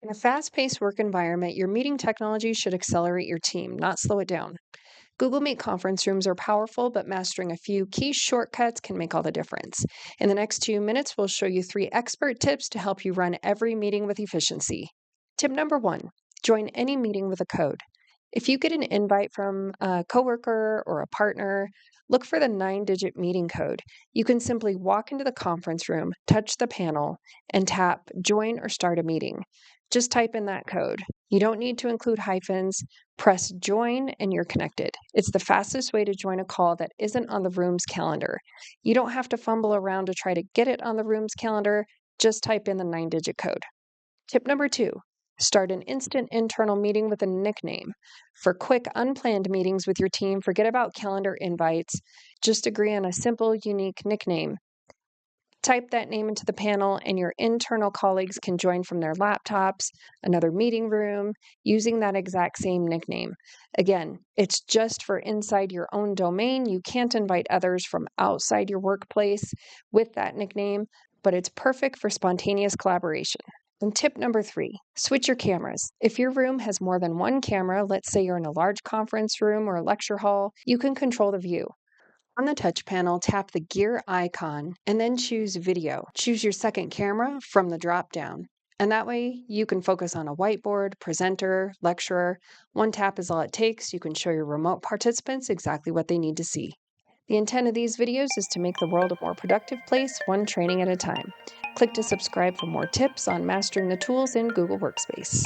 In a fast paced work environment, your meeting technology should accelerate your team, not slow it down. Google Meet conference rooms are powerful, but mastering a few key shortcuts can make all the difference. In the next 2 minutes, we'll show you 3 expert tips to help you run every meeting with efficiency. Tip number 1, join any meeting with a code. If you get an invite from a coworker or a partner, look for the 9-digit meeting code. You can simply walk into the conference room, touch the panel, and tap join or start a meeting. Just type in that code. You don't need to include hyphens. Press join and you're connected. It's the fastest way to join a call that isn't on the room's calendar. You don't have to fumble around to try to get it on the room's calendar. Just type in the 9-digit code. Tip number 2, start an instant internal meeting with a nickname. For quick, unplanned meetings with your team, forget about calendar invites. Just agree on a simple, unique nickname. Type that name into the panel, and your internal colleagues can join from their laptops, another meeting room, using that exact same nickname. Again, it's just for inside your own domain. You can't invite others from outside your workplace with that nickname, but it's perfect for spontaneous collaboration. And tip number 3, switch your cameras. If your room has more than one camera, let's say you're in a large conference room or a lecture hall, you can control the view. On the touch panel, tap the gear icon and then choose video. Choose your second camera from the drop-down. And that way you can focus on a whiteboard, presenter, lecturer. One tap is all it takes. You can show your remote participants exactly what they need to see. The intent of these videos is to make the world a more productive place, one training at a time. Click to subscribe for more tips on mastering the tools in Google Workspace.